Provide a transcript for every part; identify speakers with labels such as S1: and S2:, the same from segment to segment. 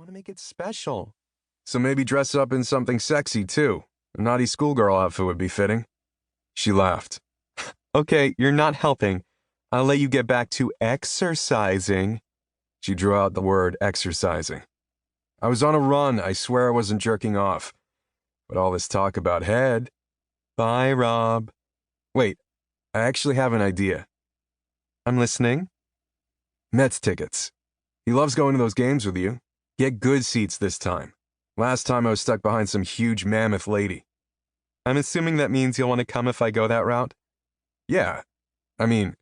S1: want to make it special. So maybe dress up in something sexy, too. A naughty schoolgirl outfit would be fitting. She laughed. Okay, you're not helping. I'll let you get back to exercising. She drew out the word exercising. I was on a run. I swear I wasn't jerking off. But all this talk about head. Bye, Rob. Wait, I actually have an idea. I'm listening. Mets tickets. He loves going to those games with you. Get good seats this time. Last time I was stuck behind some huge mammoth lady. I'm assuming that means you'll want to come if I go that route? Yeah. I mean,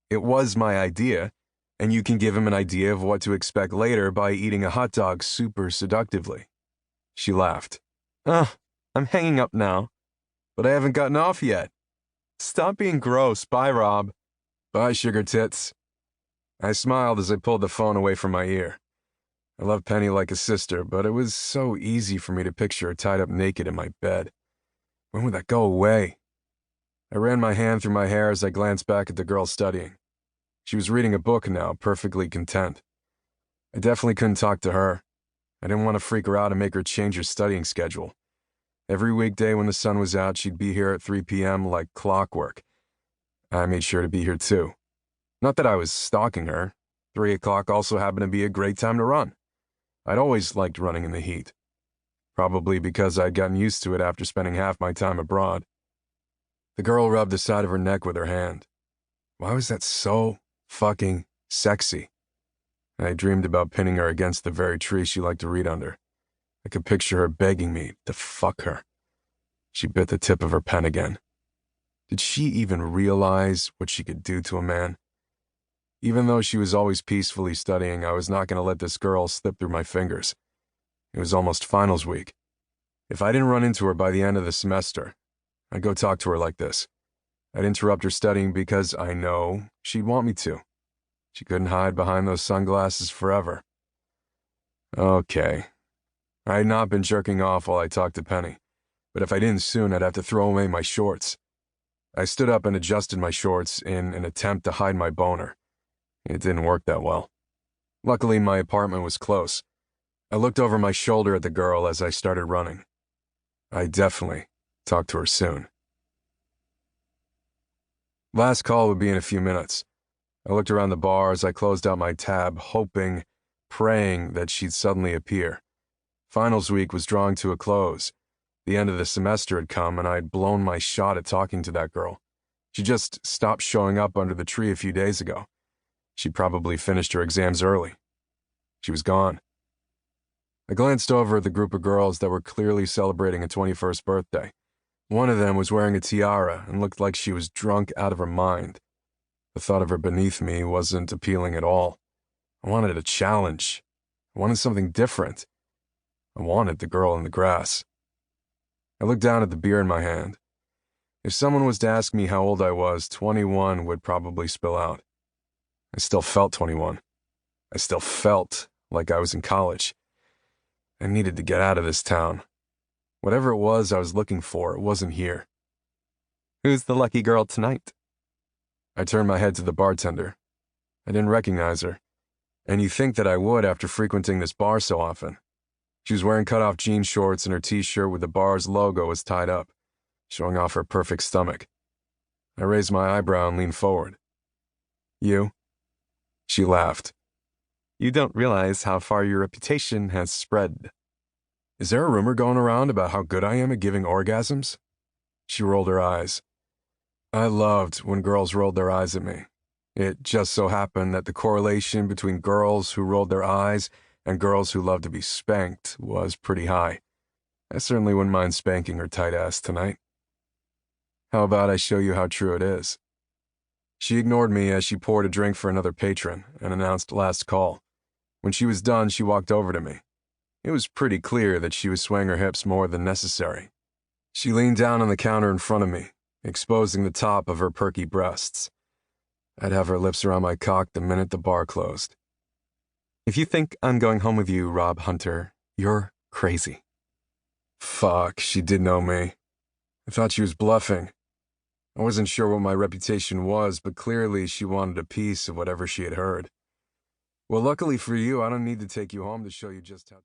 S1: it was my idea, and you can give him an idea of what to expect later by eating a hot dog super seductively. She laughed. Ugh, I'm hanging up now. But I haven't gotten off yet. Stop being gross. Bye, Rob. Bye, sugar tits. I smiled as I pulled the phone away from my ear. I love Penny like a sister, but it was so easy for me to picture her tied up naked in my bed. When would that go away? I ran my hand through my hair as I glanced back at the girl studying. She was reading a book now, perfectly content. I definitely couldn't talk to her. I didn't want to freak her out and make her change her studying schedule. Every weekday when the sun was out, she'd be here at 3 p.m. like clockwork. I made sure to be here too. Not that I was stalking her. 3 o'clock also happened to be a great time to run. I'd always liked running in the heat. Probably because I'd gotten used to it after spending half my time abroad. The girl rubbed the side of her neck with her hand. Why was that so fucking sexy? I dreamed about pinning her against the very tree she liked to read under. I could picture her begging me to fuck her. She bit the tip of her pen again. Did she even realize what she could do to a man? Even though she was always peacefully studying, I was not going to let this girl slip through my fingers. It was almost finals week. If I didn't run into her by the end of the semester, I'd go talk to her like this. I'd interrupt her studying because I know she'd want me to. She couldn't hide behind those sunglasses forever. Okay. I had not been jerking off while I talked to Penny, but if I didn't soon, I'd have to throw away my shorts. I stood up and adjusted my shorts in an attempt to hide my boner. It didn't work that well. Luckily, my apartment was close. I looked over my shoulder at the girl as I started running. I definitely talked to her soon. Last call would be in a few minutes. I looked around the bar as I closed out my tab, hoping, praying that she'd suddenly appear. Finals week was drawing to a close. The end of the semester had come, and I'd blown my shot at talking to that girl. She just stopped showing up under the tree a few days ago. She'd probably finished her exams early. She was gone. I glanced over at the group of girls that were clearly celebrating a 21st birthday. One of them was wearing a tiara and looked like she was drunk out of her mind. The thought of her beneath me wasn't appealing at all. I wanted a challenge. I wanted something different. I wanted the girl in the grass. I looked down at the beer in my hand. If someone was to ask me how old I was, 21 would probably spill out. I still felt 21. I still felt like I was in college. I needed to get out of this town. Whatever it was I was looking for, it wasn't here. Who's the lucky girl tonight? I turned my head to the bartender. I didn't recognize her, and you'd think that I would after frequenting this bar so often. She was wearing cut-off jean shorts and her t-shirt with the bar's logo was tied up, showing off her perfect stomach. I raised my eyebrow and leaned forward. You? She laughed. You don't realize how far your reputation has spread. Is there a rumor going around about how good I am at giving orgasms? She rolled her eyes. I loved when girls rolled their eyes at me. It just so happened that the correlation between girls who rolled their eyes and girls who loved to be spanked was pretty high. I certainly wouldn't mind spanking her tight ass tonight. How about I show you how true it is? She ignored me as she poured a drink for another patron and announced last call. When she was done, she walked over to me. It was pretty clear that she was swaying her hips more than necessary. She leaned down on the counter in front of me, exposing the top of her perky breasts. I'd have her lips around my cock the minute the bar closed. If you think I'm going home with you, Rob Hunter, you're crazy. Fuck, she did know me. I thought she was bluffing. I wasn't sure what my reputation was, but clearly she wanted a piece of whatever she had heard. Well, luckily for you, I don't need to take you home to show you just how...